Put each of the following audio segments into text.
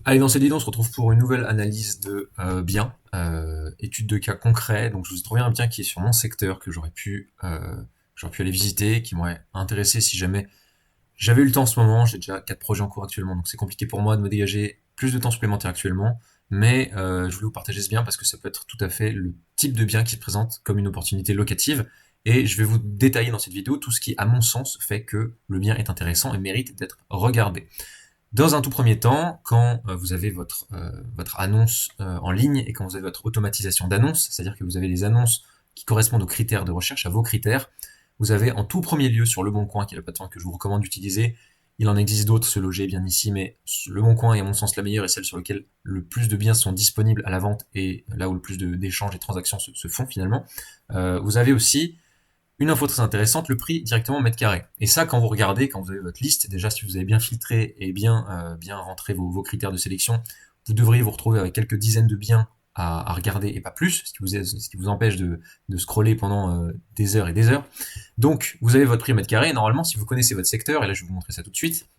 Allez, dans cette vidéo, on se retrouve pour une nouvelle analyse de biens, étude de cas concrets. Donc, je vous ai trouvé un bien qui est sur mon secteur, que j'aurais pu aller visiter, qui m'aurait intéressé si jamais j'avais eu le temps en ce moment. J'ai déjà 4 projets en cours actuellement, donc c'est compliqué pour moi de me dégager plus de temps supplémentaire actuellement. Mais je voulais vous partager ce bien parce que ça peut être tout à fait le type de bien qui se présente comme une opportunité locative. Et je vais vous détailler dans cette vidéo tout ce qui, à mon sens, fait que le bien est intéressant et mérite d'être regardé. Dans un tout premier temps, quand vous avez votre annonce en ligne et quand vous avez votre automatisation d'annonce, c'est-à-dire que vous avez les annonces qui correspondent aux critères de recherche, à vos critères, vous avez en tout premier lieu sur Le Bon Coin, qui est la plateforme que je vous recommande d'utiliser. Il en existe d'autres, se loger bien ici, mais Le Bon Coin est à mon sens la meilleure et celle sur laquelle le plus de biens sont disponibles à la vente et là où le plus d'échanges et de transactions se font finalement. Vous avez aussi une info très intéressante, le prix directement au mètre carré. Et ça, quand vous regardez, quand vous avez votre liste, déjà si vous avez bien filtré et bien rentré vos critères de sélection, vous devriez vous retrouver avec quelques dizaines de biens à regarder et pas plus, ce qui vous empêche de scroller pendant des heures et des heures. Donc, vous avez votre prix au mètre carré. Et normalement, si vous connaissez votre secteur, et là je vais vous montrer ça tout de suite,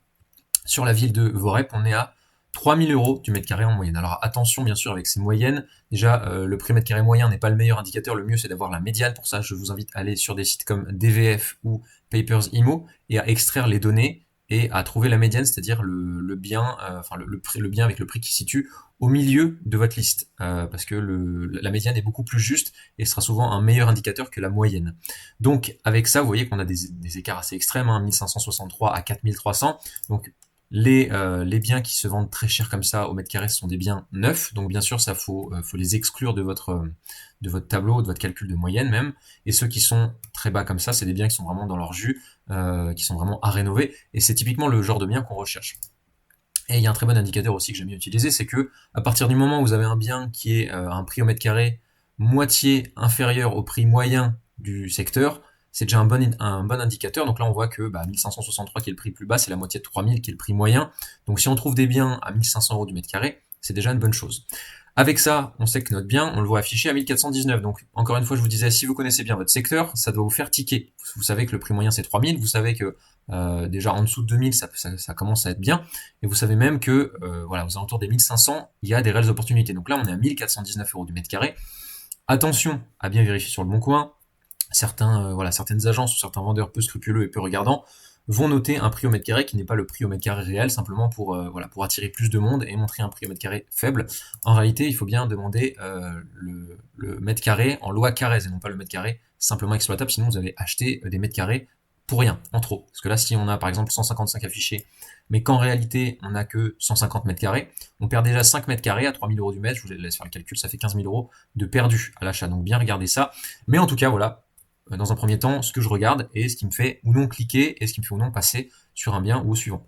sur la ville de Vorep, on est à 3000 euros du mètre carré en moyenne. Alors attention bien sûr avec ces moyennes, déjà le prix mètre carré moyen n'est pas le meilleur indicateur, le mieux c'est d'avoir la médiane, pour ça je vous invite à aller sur des sites comme DVF ou Papers Imo et à extraire les données et à trouver la médiane, c'est-à-dire le bien, le bien avec le prix qui se situe au milieu de votre liste, parce que la médiane est beaucoup plus juste et sera souvent un meilleur indicateur que la moyenne. Donc avec ça, vous voyez qu'on a des écarts assez extrêmes, hein, 1563 à 4300, donc les biens qui se vendent très cher comme ça au mètre carré, ce sont des biens neufs, donc bien sûr, ça faut les exclure de votre tableau, de votre calcul de moyenne même. Et ceux qui sont très bas comme ça, c'est des biens qui sont vraiment dans leur jus, qui sont vraiment à rénover. Et c'est typiquement le genre de bien qu'on recherche. Et il y a un très bon indicateur aussi que j'aime bien utiliser, c'est que à partir du moment où vous avez un bien qui est un prix au mètre carré moitié inférieur au prix moyen du secteur, c'est déjà un bon indicateur. Donc là, on voit que 1563 qui est le prix plus bas, c'est la moitié de 3000 qui est le prix moyen. Donc si on trouve des biens à 1500 euros du mètre carré, c'est déjà une bonne chose. Avec ça, on sait que notre bien, on le voit affiché à 1419. Donc, encore une fois, je vous disais, si vous connaissez bien votre secteur, ça doit vous faire tiquer. Vous savez que le prix moyen, c'est 3000. Vous savez que déjà en dessous de 2000, ça commence à être bien. Et vous savez même que, voilà, aux alentours des 1500, il y a des réelles opportunités. Donc là, on est à 1419 euros du mètre carré. Attention à bien vérifier sur Le Bon Coin. Certaines agences ou certains vendeurs peu scrupuleux et peu regardants vont noter un prix au mètre carré qui n'est pas le prix au mètre carré réel, simplement pour attirer plus de monde et montrer un prix au mètre carré faible. En réalité, il faut bien demander le mètre carré en loi Carrez et non pas le mètre carré simplement exploitable, sinon vous allez acheter des mètres carrés pour rien, en trop. Parce que là, si on a par exemple 155 affichés, mais qu'en réalité on n'a que 150 mètres carrés, on perd déjà 5 mètres carrés à 3000 euros du mètre, je vous laisse faire le calcul, ça fait 15 000 euros de perdu à l'achat, donc bien regarder ça. Mais en tout cas, voilà, dans un premier temps, ce que je regarde et ce qui me fait ou non cliquer et ce qui me fait ou non passer sur un bien ou au suivant.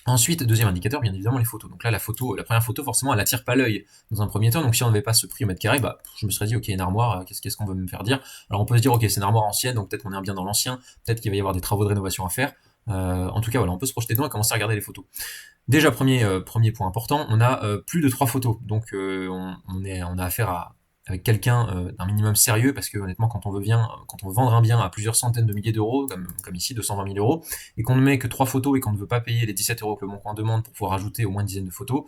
Ensuite, deuxième indicateur, bien évidemment, les photos. Donc là, la première photo, forcément, elle attire pas l'œil dans un premier temps. Donc si on n'avait pas ce prix au mètre carré, je me serais dit, ok, une armoire, qu'est-ce qu'on veut me faire dire? Alors on peut se dire, ok, c'est une armoire ancienne, donc peut-être qu'on est bien dans l'ancien, peut-être qu'il va y avoir des travaux de rénovation à faire. En tout cas, voilà, on peut se projeter dedans et commencer à regarder les photos. Déjà, premier point important, on a plus de 3 photos. Donc on a affaire avec quelqu'un d'un minimum sérieux, parce que honnêtement, quand on veut vendre un bien à plusieurs centaines de milliers d'euros, comme ici, 220 000 euros, et qu'on ne met que 3 photos et qu'on ne veut pas payer les 17 euros que le Bon Coin demande pour pouvoir ajouter au moins une dizaine de photos,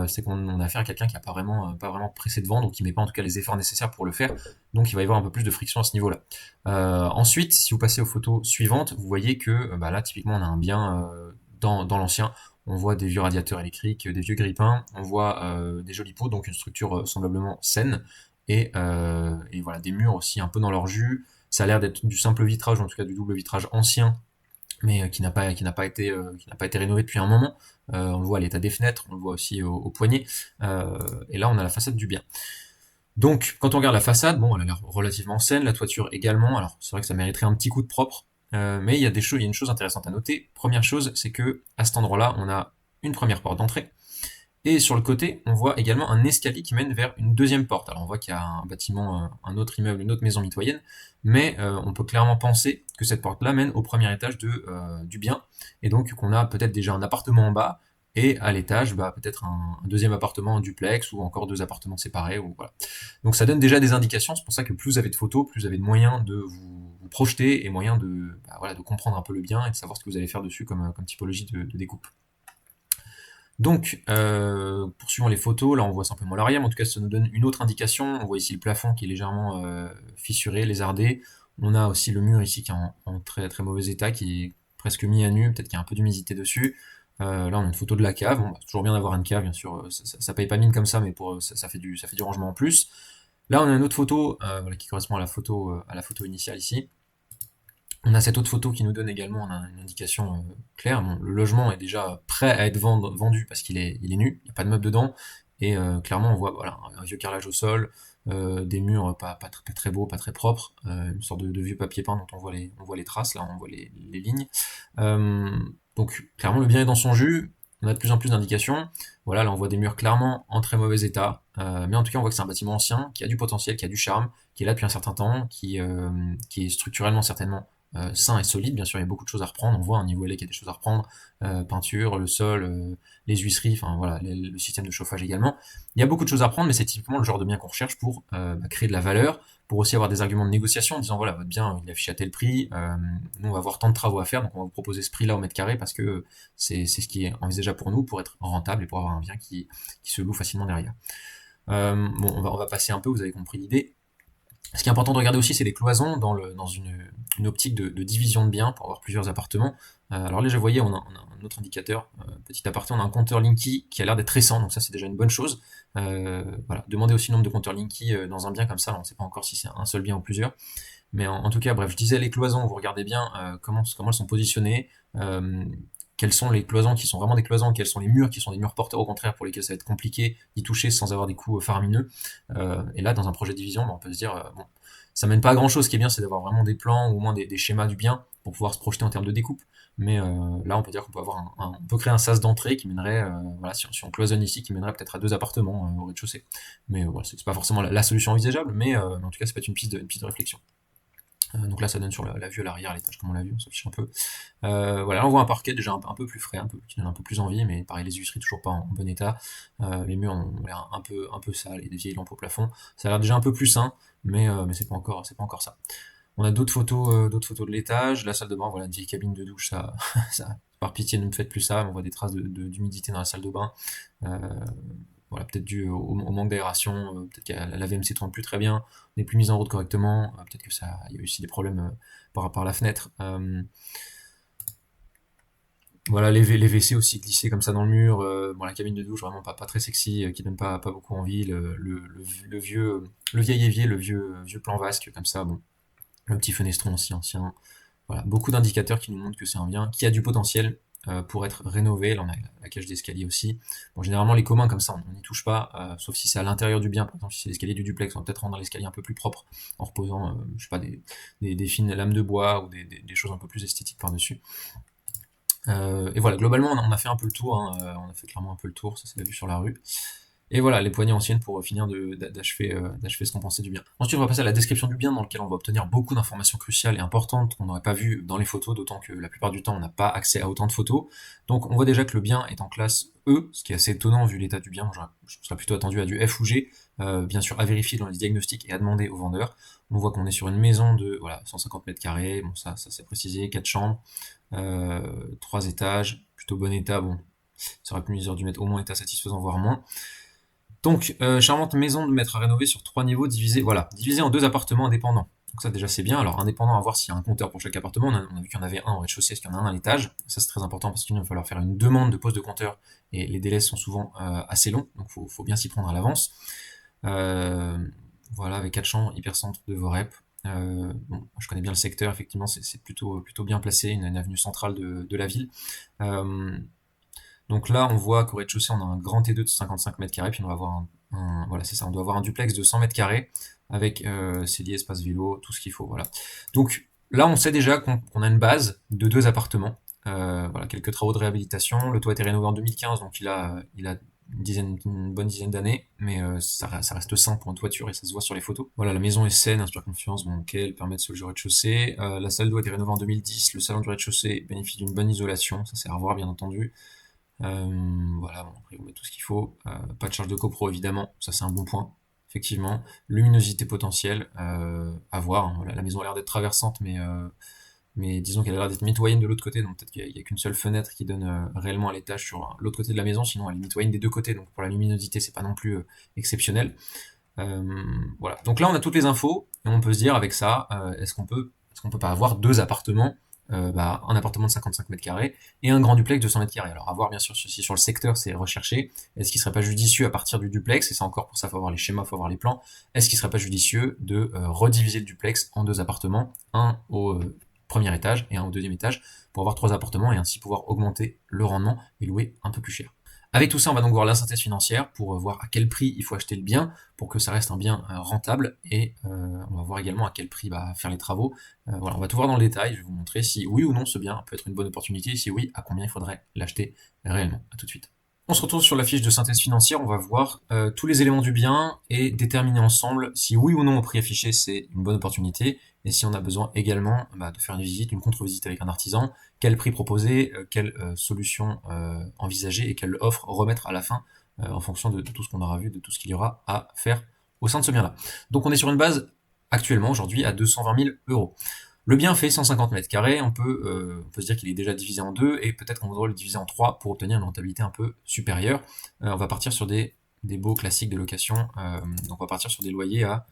c'est qu'on a affaire à quelqu'un qui n'a pas vraiment pressé de vendre, ou qui met pas en tout cas les efforts nécessaires pour le faire. Donc il va y avoir un peu plus de friction à ce niveau-là. Ensuite, si vous passez aux photos suivantes, vous voyez que là, typiquement, on a un bien dans l'ancien. On voit des vieux radiateurs électriques, des vieux grippins, on voit des jolis pots, donc une structure semblablement saine, et voilà, des murs aussi un peu dans leur jus. Ça a l'air d'être du simple vitrage, en tout cas du double vitrage ancien, mais qui n'a pas été rénové depuis un moment. On le voit à l'état des fenêtres, on le voit aussi au poignet. Et là, on a la façade du bien. Donc, quand on regarde la façade, bon, elle a l'air relativement saine, la toiture également. Alors, c'est vrai que ça mériterait un petit coup de propre, mais il y a une chose intéressante à noter. Première chose, c'est que à cet endroit-là, on a une première porte d'entrée, et sur le côté, on voit également un escalier qui mène vers une deuxième porte. Alors, on voit qu'il y a un bâtiment, un autre immeuble, une autre maison mitoyenne, mais on peut clairement penser que cette porte-là mène au premier étage du bien, et donc qu'on a peut-être déjà un appartement en bas, et à l'étage, peut-être un deuxième appartement en duplex, ou encore 2 appartements séparés, ou voilà. Donc ça donne déjà des indications, c'est pour ça que plus vous avez de photos, plus vous avez de moyens de vous projeter, et moyens de comprendre un peu le bien, et de savoir ce que vous allez faire dessus comme typologie de découpe. Donc, poursuivons les photos, là on voit simplement l'arrière, mais en tout cas ça nous donne une autre indication. On voit ici le plafond qui est légèrement fissuré, lézardé. On a aussi le mur ici qui est en très très mauvais état, qui est presque mis à nu, peut-être qu'il y a un peu d'humidité dessus. Là on a une photo de la cave. Bon, bah, c'est toujours bien d'avoir une cave, bien sûr, ça paye pas mine comme ça, mais ça fait du rangement en plus. Là on a une autre photo voilà, qui correspond à la photo initiale ici. On a cette autre photo qui nous donne également une indication claire. Bon, le logement est déjà prêt à être vendu parce il est nu, il n'y a pas de meubles dedans. Et clairement, on voit voilà, un vieux carrelage au sol, des murs pas très beaux, pas très propres, une sorte de vieux papier peint dont on voit les traces, là on voit les lignes. Euh, donc clairement, le bien est dans son jus. On a de plus en plus d'indications. Voilà, là on voit des murs clairement en très mauvais état. Mais en tout cas, on voit que c'est un bâtiment ancien, qui a du potentiel, qui a du charme, qui est là depuis un certain temps, qui est structurellement certainement sain et solide. Bien sûr, il y a beaucoup de choses à reprendre. On voit un niveau élé qu'il y a des choses à reprendre. Peinture, le sol, les huisseries, enfin voilà, le système de chauffage également. Il y a beaucoup de choses à reprendre, mais c'est typiquement le genre de bien qu'on recherche pour créer de la valeur, pour aussi avoir des arguments de négociation en disant voilà, votre bien, il affiche à tel prix, nous on va avoir tant de travaux à faire, donc on va vous proposer ce prix-là au mètre carré parce que c'est ce qui est envisageable pour nous, pour être rentable et pour avoir un bien qui se loue facilement derrière. Bon, on va passer un peu, vous avez compris l'idée. Ce qui est important de regarder aussi, c'est les cloisons dans une optique de division de biens pour avoir plusieurs appartements. Alors là, je voyais, on a un autre indicateur, petit aparté, on a un compteur Linky qui a l'air d'être récent, donc ça c'est déjà une bonne chose. Voilà, demandez aussi le nombre de compteurs Linky dans un bien comme ça, on ne sait pas encore si c'est un seul bien ou plusieurs. Mais en tout cas, bref, je disais les cloisons, vous regardez bien comment elles sont positionnées, quelles sont les cloisons qui sont vraiment des cloisons, quels sont les murs qui sont des murs porteurs au contraire pour lesquels ça va être compliqué d'y toucher sans avoir des coups faramineux. Et là, dans un projet de division, on peut se dire, bon, ça mène pas à grand chose. Ce qui est bien, c'est d'avoir vraiment des plans ou au moins des schémas du bien pour pouvoir se projeter en termes de découpe. Mais là, on peut dire qu'on peut avoir on peut créer un sas d'entrée qui mènerait, voilà, si on cloisonne ici, qui mènerait peut-être à 2 appartements au rez-de-chaussée. Mais voilà, c'est pas forcément la solution envisageable, mais en tout cas, ça peut être une piste de réflexion. Donc là, ça donne sur la vue à l'arrière, à l'étage, comme on l'a vu, on s'affiche un peu. Voilà, là, on voit un parquet déjà un peu plus frais, qui donne un peu plus envie, mais pareil, les huisseries toujours pas en bon état. Les murs ont l'air un peu sales, et des vieilles lampes au plafond. Ça a l'air déjà un peu plus sain, mais c'est pas encore ça. On a d'autres photos de l'étage, la salle de bain, voilà, une vieille cabine de douche, ça, par pitié, ne me faites plus ça. On voit des traces d'humidité dans la salle de bain. Euh, voilà, peut-être dû au manque d'aération, peut-être que la VMC tourne plus très bien, n'est plus mise en route correctement, peut-être que ça, il y a aussi des problèmes par rapport à la fenêtre. Voilà, les WC aussi glissés comme ça dans le mur, bon, la cabine de douche vraiment pas très sexy, qui donne pas beaucoup envie, le vieil évier, le vieux plan vasque comme ça, bon, le petit fenestron aussi ancien. Voilà, beaucoup d'indicateurs qui nous montrent que c'est un bien qui a du potentiel pour être rénové. Là, on a la cage d'escalier aussi. Bon, généralement, les communs, comme ça, on n'y touche pas, sauf si c'est à l'intérieur du bien. Par exemple, si c'est l'escalier du duplex, on va peut-être rendre l'escalier un peu plus propre en reposant, je sais pas, des fines lames de bois ou des choses un peu plus esthétiques par-dessus. Et voilà, globalement, on a fait un peu le tour. Hein, on a fait clairement un peu le tour. Ça, c'est la vue sur la rue. Et voilà, les poignées anciennes pour finir d'achever ce qu'on pensait du bien. Ensuite, on va passer à la description du bien dans lequel on va obtenir beaucoup d'informations cruciales et importantes qu'on n'aurait pas vues dans les photos, d'autant que la plupart du temps, on n'a pas accès à autant de photos. Donc, on voit déjà que le bien est en classe E, ce qui est assez étonnant vu l'état du bien. Moi, je serais plutôt attendu à du F ou G, bien sûr à vérifier dans les diagnostics et à demander au vendeur. On voit qu'on est sur une maison de voilà, 150 mètres carrés, bon ça c'est précisé, 4 chambres, 3 étages, plutôt bon état, bon, ça aurait pu dû mettre au moins état satisfaisant, voire moins. Donc, charmante maison de maître à rénover sur 3 niveaux, divisé en 2 appartements indépendants. Donc ça déjà c'est bien. Alors indépendant, à voir s'il y a un compteur pour chaque appartement. On a vu qu'il y en avait un au rez-de-chaussée, est-ce qu'il y en a un à l'étage. Ça c'est très important parce qu'il va falloir faire une demande de pose de compteur et les délais sont souvent assez longs, donc faut bien s'y prendre à l'avance. Euh, voilà, avec 4 chambres, hypercentre de Vorep. Bon, je connais bien le secteur, effectivement c'est plutôt bien placé, une avenue centrale de la ville. Euh, donc là, on voit qu'au rez-de-chaussée, on a un grand T2 de 55 mètres carrés, puis on va avoir voilà, c'est ça, on doit avoir un duplex de 100 mètres carrés avec cellier, espace vélo, tout ce qu'il faut, voilà. Donc là, on sait déjà qu'on a une base de 2 appartements. Voilà, quelques travaux de réhabilitation. Le toit a été rénové en 2015, donc il a une bonne dizaine d'années, mais ça reste sain pour une toiture et ça se voit sur les photos. Voilà, la maison est saine, inspire confiance, bon, ok, elle permet de se loger au rez-de-chaussée. La salle d'eau a été rénovée en 2010, le salon du rez-de-chaussée bénéficie d'une bonne isolation, ça c'est à revoir bien entendu. Voilà, bon, après on met tout ce qu'il faut. Pas de charge de copro évidemment, ça c'est un bon point. Effectivement, luminosité potentielle, à voir. Hein. Voilà, la maison a l'air d'être traversante, mais mais disons qu'elle a l'air d'être mitoyenne de l'autre côté, donc peut-être qu'il y a qu'une seule fenêtre qui donne réellement à l'étage sur l'autre côté de la maison, sinon elle est mitoyenne des deux côtés, donc pour la luminosité c'est pas non plus exceptionnel. Voilà. Donc là on a toutes les infos, et on peut se dire avec ça, est-ce qu'on peut pas avoir deux appartements, un appartement de 55 mètres carrés et un grand duplex de 100 mètres carrés. Alors à voir bien sûr si sur le secteur c'est recherché, est-ce qu'il serait pas judicieux à partir du duplex, et ça encore pour ça faut avoir les schémas, faut avoir les plans, est-ce qu'il serait pas judicieux de rediviser le duplex en deux appartements, un au premier étage et un au deuxième étage, pour avoir trois appartements et ainsi pouvoir augmenter le rendement et louer un peu plus cher. Avec tout ça, on va donc voir la synthèse financière pour voir à quel prix il faut acheter le bien pour que ça reste un bien rentable, et on va voir également à quel prix faire les travaux. Voilà, on va tout voir dans le détail, je vais vous montrer si oui ou non ce bien peut être une bonne opportunité, et si oui, à combien il faudrait l'acheter réellement. À tout de suite. On se retrouve sur la fiche de synthèse financière, on va voir tous les éléments du bien et déterminer ensemble si oui ou non au prix affiché c'est une bonne opportunité, et si on a besoin également de faire une visite, une contre-visite avec un artisan, quel prix proposer, quelle solution envisager et quelle offre remettre à la fin en fonction de tout ce qu'on aura vu, de tout ce qu'il y aura à faire au sein de ce bien-là. Donc on est sur une base actuellement aujourd'hui à 220 000 euros. Le bien fait 150 mètres carrés, on peut se dire qu'il est déjà divisé en deux, et peut-être qu'on voudrait le diviser en trois pour obtenir une rentabilité un peu supérieure. On va partir sur des baux classiques de location, donc on va partir sur des loyers à,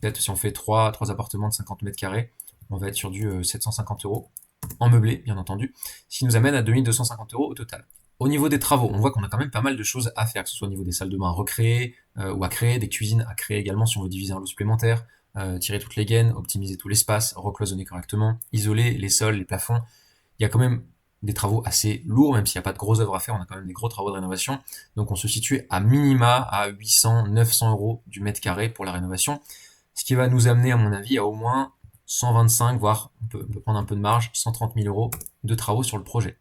peut-être si on fait trois appartements de 50 mètres carrés, on va être sur du 750 euros, en meublé bien entendu, ce qui nous amène à 2250 euros au total. Au niveau des travaux, on voit qu'on a quand même pas mal de choses à faire, que ce soit au niveau des salles de bain à recréer ou à créer, des cuisines à créer également si on veut diviser un lot supplémentaire, tirer toutes les gaines, optimiser tout l'espace, recloisonner correctement, isoler les sols, les plafonds. Il y a quand même des travaux assez lourds, même s'il n'y a pas de grosses œuvres à faire, on a quand même des gros travaux de rénovation. Donc on se situe à minima à 800, 900 euros du mètre carré pour la rénovation, ce qui va nous amener, à mon avis, à au moins 125, voire on peut prendre un peu de marge, 130 000 euros de travaux sur le projet.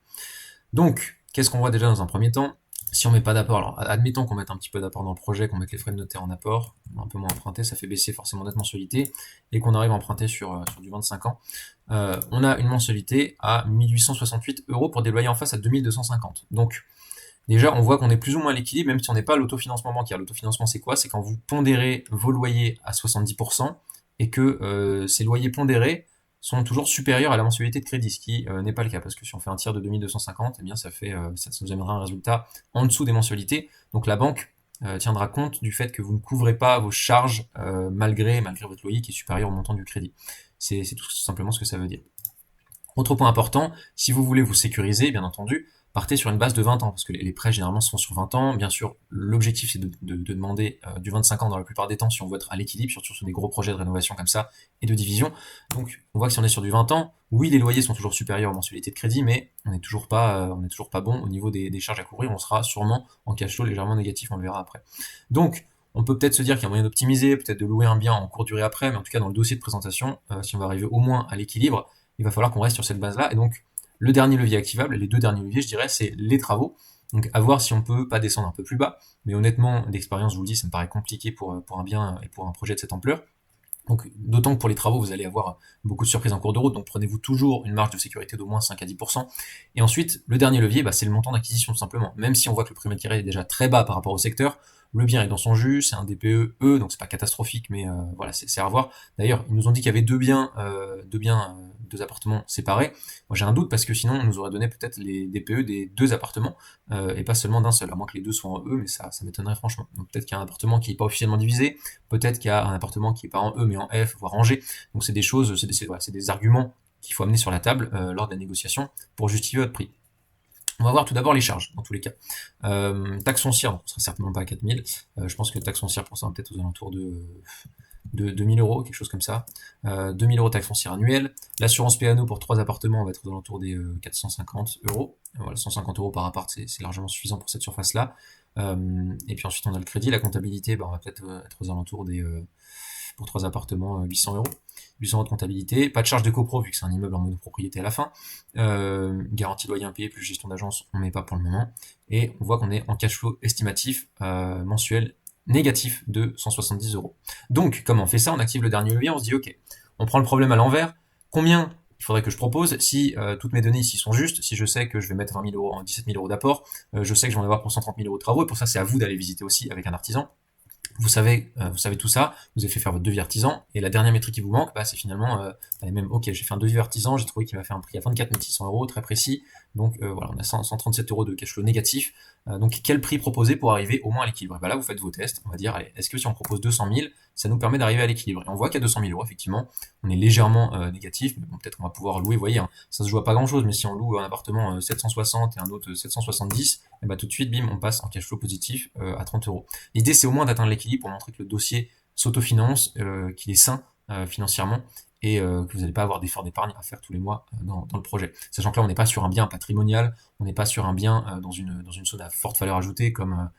Donc, qu'est-ce qu'on voit déjà dans un premier temps? Si on met pas d'apport, alors admettons qu'on mette un petit peu d'apport dans le projet, qu'on mette les frais de notaire en apport, on va un peu moins emprunter, ça fait baisser forcément notre mensualité, et qu'on arrive à emprunter sur du 25 ans, on a une mensualité à 1868 euros pour des loyers en face à 2250. Donc déjà, on voit qu'on est plus ou moins à l'équilibre, même si on n'est pas à l'autofinancement bancaire. L'autofinancement, c'est quoi? C'est quand vous pondérez vos loyers à 70%, et que ces loyers pondérés sont toujours supérieurs à la mensualité de crédit, ce qui n'est pas le cas, parce que si on fait un tiers de 2250, eh bien ça nous amènera un résultat en dessous des mensualités. Donc la banque tiendra compte du fait que vous ne couvrez pas vos charges malgré votre loyer qui est supérieur au montant du crédit. C'est tout simplement ce que ça veut dire. Autre point important, si vous voulez vous sécuriser, bien entendu, partez sur une base de 20 ans, parce que les prêts généralement se font sur 20 ans. Bien sûr, l'objectif c'est de demander du 25 ans dans la plupart des temps si on veut être à l'équilibre, surtout sur des gros projets de rénovation comme ça et de division. Donc on voit que si on est sur du 20 ans, oui les loyers sont toujours supérieurs aux mensualités de crédit, mais on n'est toujours pas bon au niveau des charges à couvrir, on sera sûrement en cash flow légèrement négatif, on le verra après. Donc on peut peut-être se dire qu'il y a moyen d'optimiser, peut-être de louer un bien en courte durée après, mais en tout cas dans le dossier de présentation, si on va arriver au moins à l'équilibre, il va falloir qu'on reste sur cette base-là. Et donc, le dernier levier activable, les deux derniers leviers, je dirais, c'est les travaux. Donc, à voir si on peut pas descendre un peu plus bas. Mais honnêtement, d'expérience, je vous le dis, ça me paraît compliqué pour un bien et pour un projet de cette ampleur. Donc, d'autant que pour les travaux, vous allez avoir beaucoup de surprises en cours de route, donc prenez-vous toujours une marge de sécurité d'au moins 5 à 10%. Et ensuite, le dernier levier, c'est le montant d'acquisition, tout simplement. Même si on voit que le prix mètre carré est déjà très bas par rapport au secteur, le bien est dans son jus, c'est un DPE E, donc c'est pas catastrophique, mais voilà, c'est à voir. D'ailleurs, ils nous ont dit qu'il y avait deux appartements séparés. Moi, j'ai un doute parce que sinon, on nous aurait donné peut-être les DPE des deux appartements et pas seulement d'un seul, à moins que les deux soient en E, mais ça m'étonnerait franchement. Donc peut-être qu'il y a un appartement qui n'est pas officiellement divisé, peut-être qu'il y a un appartement qui n'est pas en E mais en F, voire en G. Donc c'est des choses, c'est des arguments qu'il faut amener sur la table lors de la négociation pour justifier votre prix. On va voir tout d'abord les charges, dans tous les cas. Taxe foncière, donc on sera certainement pas à 4000. Je pense que taxe foncière, pour ça, peut-être aux alentours de 2000 euros, quelque chose comme ça. 2000 euros taxe foncière annuelle. L'assurance P&O pour 3 appartements, on va être aux alentours des 450 euros. Voilà, 150 euros par appart, c'est largement suffisant pour cette surface-là. Et puis ensuite, on a le crédit. La comptabilité, on va peut-être être aux alentours des... pour 3 appartements, 800 euros. 800 euros de comptabilité, pas de charge de copro vu que c'est un immeuble en monopropriété à la fin, garantie de loyer impayé plus gestion d'agence, on met pas pour le moment, et on voit qu'on est en cash flow estimatif mensuel négatif de 170 euros. Donc, comment on fait ça? On active le dernier levier, on se dit ok, on prend le problème à l'envers, combien il faudrait que je propose si toutes mes données ici sont justes, si je sais que je vais mettre 20 000 euros, 17 000 euros d'apport, je sais que je vais en avoir pour 130 000 euros de travaux, et pour ça c'est à vous d'aller visiter aussi avec un artisan. vous savez tout ça, vous avez fait faire votre devis artisan, et la dernière métrique qui vous manque, bah, c'est finalement, même, ok, j'ai fait un devis artisan, j'ai trouvé qu'il m'a fait un prix à 24 600 euros, très précis, donc voilà, on a 137 euros de cash flow négatif, donc quel prix proposer pour arriver au moins à l'équilibre? Et bah là, vous faites vos tests, on va dire, allez, est-ce que si on propose 200 000, ça nous permet d'arriver à l'équilibre? Et on voit qu'à 200 000 euros, effectivement, on est légèrement négatif, mais bon, peut-être qu'on va pouvoir louer, vous voyez, hein, ça se joue à pas grand-chose, mais si on loue un appartement 760 et un autre 770, et bah tout de suite, bim, on passe en cash flow positif à 30 euros. L'idée, c'est au moins d'atteindre l'équilibre pour montrer que le dossier s'autofinance, qu'il est sain financièrement et que vous n'allez pas avoir d'efforts d'épargne à faire tous les mois dans le projet. Sachant que là, on n'est pas sur un bien patrimonial, on n'est pas sur un bien dans une zone à forte valeur ajoutée comme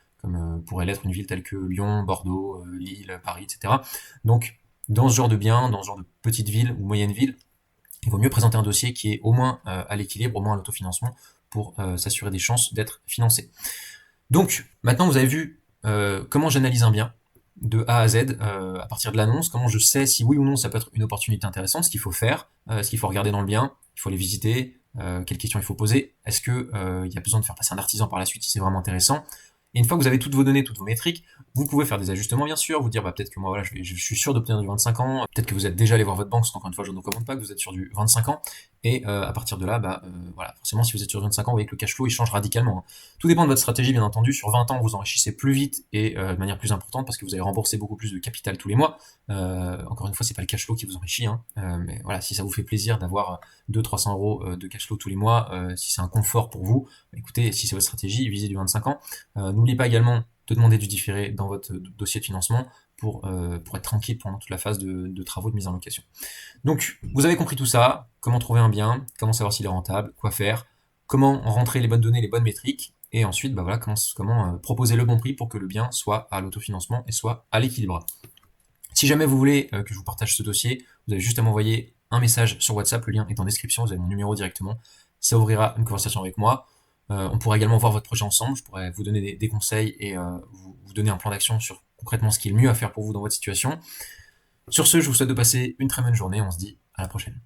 pourrait l'être une ville telle que Lyon, Bordeaux, Lille, Paris, etc. Donc, dans ce genre de bien, dans ce genre de petite ville ou moyenne ville, il vaut mieux présenter un dossier qui est au moins à l'équilibre, au moins à l'autofinancement, pour s'assurer des chances d'être financé. Donc, maintenant vous avez vu comment j'analyse un bien de A à Z à partir de l'annonce, comment je sais si oui ou non ça peut être une opportunité intéressante, ce qu'il faut faire, ce qu'il faut regarder dans le bien, il faut les visiter, quelles questions il faut poser, est-ce que il y a besoin de faire passer un artisan par la suite si c'est vraiment intéressant. Et une fois que vous avez toutes vos données, toutes vos métriques, vous pouvez faire des ajustements bien sûr, vous dire bah, peut-être que moi voilà, je suis sûr d'obtenir du 25 ans, peut-être que vous êtes déjà allé voir votre banque, parce qu'encore une fois je ne recommande pas que vous êtes sur du 25 ans, et à partir de là, voilà, forcément si vous êtes sur 25 ans, vous voyez que le cash flow il change radicalement, hein. Tout dépend de votre stratégie, bien entendu. Sur 20 ans, vous enrichissez plus vite et de manière plus importante parce que vous allez rembourser beaucoup plus de capital tous les mois. Encore une fois, c'est pas le cash flow qui vous enrichit, hein. Mais voilà, si ça vous fait plaisir d'avoir 200-300 euros de cash flow tous les mois, si c'est un confort pour vous, écoutez, si c'est votre stratégie, visez du 25 ans. N'oubliez pas également de demander du différé dans votre dossier de financement pour être tranquille pendant toute la phase de travaux de mise en location. Donc, vous avez compris tout ça, comment trouver un bien, comment savoir s'il est rentable, quoi faire, comment rentrer les bonnes données, les bonnes métriques, et ensuite bah voilà, comment proposer le bon prix pour que le bien soit à l'autofinancement et soit à l'équilibre. Si jamais vous voulez que je vous partage ce dossier, vous avez juste à m'envoyer un message sur WhatsApp, le lien est en description, vous avez mon numéro directement, ça ouvrira une conversation avec moi. On pourra également voir votre projet ensemble, je pourrais vous donner des conseils et vous donner un plan d'action sur concrètement ce qui est le mieux à faire pour vous dans votre situation. Sur ce, je vous souhaite de passer une très bonne journée, on se dit à la prochaine.